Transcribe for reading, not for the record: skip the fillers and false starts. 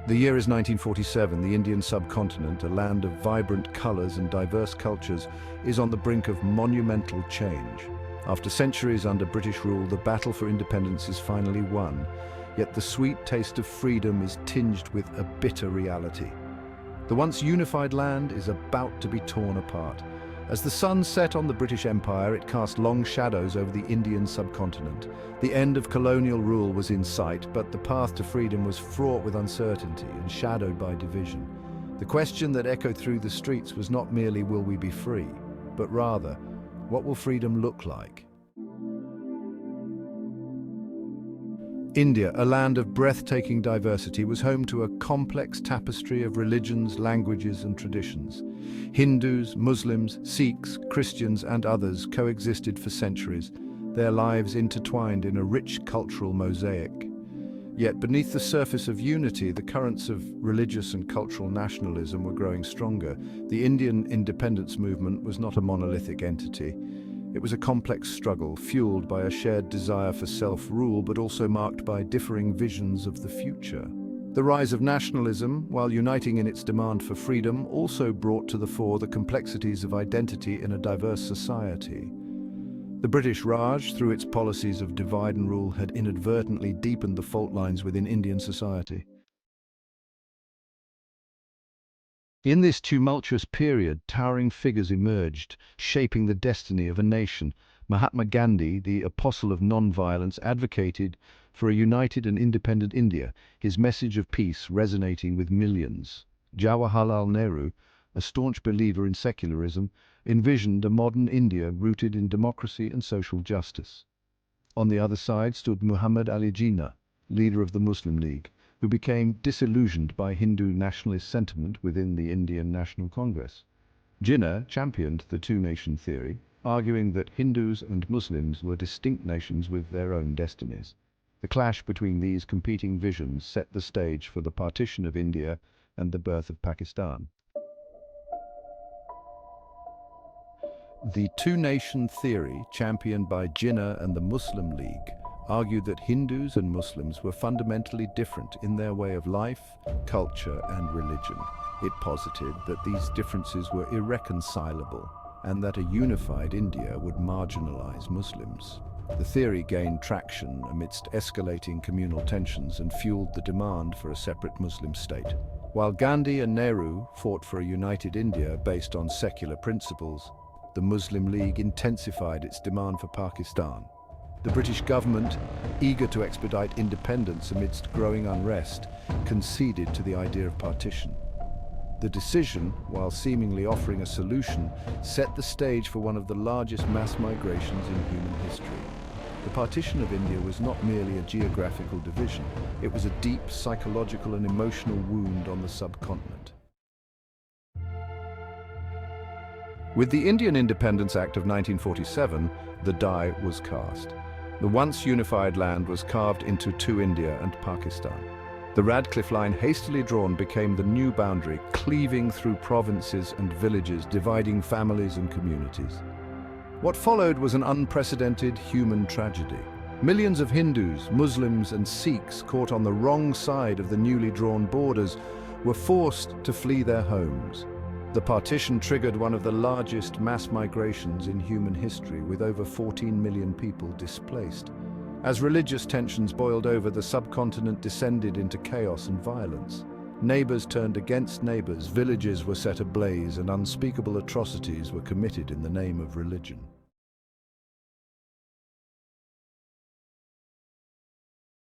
The year is 1947. The Indian subcontinent, a land of vibrant colors and diverse cultures, is on the brink of monumental change. After centuries under British rule, the battle for independence is finally won, yet the sweet taste of freedom is tinged with a bitter reality. The once unified land is about to be torn apart. As the sun set on the British Empire, it cast long shadows over the Indian subcontinent. The end of colonial rule was in sight, but the path to freedom was fraught with uncertainty and shadowed by division. The question that echoed through the streets was not merely will we be free, but rather, what will freedom look like? India, a land of breathtaking diversity, was home to a complex tapestry of religions, languages, and traditions. Hindus, Muslims, Sikhs, Christians, and others coexisted for centuries, their lives intertwined in a rich cultural mosaic. Yet beneath the surface of unity, the currents of religious and cultural nationalism were growing stronger. The Indian independence movement was not a monolithic entity. It was a complex struggle, fueled by a shared desire for self-rule, but also marked by differing visions of the future. The rise of nationalism, while uniting in its demand for freedom, also brought to the fore the complexities of identity in a diverse society. The British Raj, through its policies of divide and rule, had inadvertently deepened the fault lines within Indian society. In this tumultuous period, towering figures emerged, shaping the destiny of a nation. Mahatma Gandhi, the apostle of non-violence, advocated for a united and independent India, his message of peace resonating with millions. Jawaharlal Nehru, a staunch believer in secularism, envisioned a modern India rooted in democracy and social justice. On the other side stood Muhammad Ali Jinnah, leader of the Muslim League, who became disillusioned by Hindu nationalist sentiment within the Indian National Congress. Jinnah championed the two-nation theory, arguing that Hindus and Muslims were distinct nations with their own destinies. The clash between these competing visions set the stage for the partition of India and the birth of Pakistan. The two-nation theory, championed by Jinnah and the Muslim League, argued that Hindus and Muslims were fundamentally different in their way of life, culture, and religion. It posited that these differences were irreconcilable and that a unified India would marginalize Muslims. The theory gained traction amidst escalating communal tensions and fueled the demand for a separate Muslim state. While Gandhi and Nehru fought for a united India based on secular principles, the Muslim League intensified its demand for Pakistan. The British government, eager to expedite independence amidst growing unrest, conceded to the idea of partition. The decision, while seemingly offering a solution, set the stage for one of the largest mass migrations in human history. The partition of India was not merely a geographical division, it was a deep psychological and emotional wound on the subcontinent. With the Indian Independence Act of 1947, the die was cast. The once unified land was carved into two India and Pakistan. The Radcliffe Line, hastily drawn, became the new boundary, cleaving through provinces and villages, dividing families and communities. What followed was an unprecedented human tragedy. Millions of Hindus, Muslims, and Sikhs, caught on the wrong side of the newly drawn borders, were forced to flee their homes. The partition triggered one of the largest mass migrations in human history, with over 14 million people displaced. As religious tensions boiled over, the subcontinent descended into chaos and violence. Neighbors turned against neighbors, villages were set ablaze, and unspeakable atrocities were committed in the name of religion.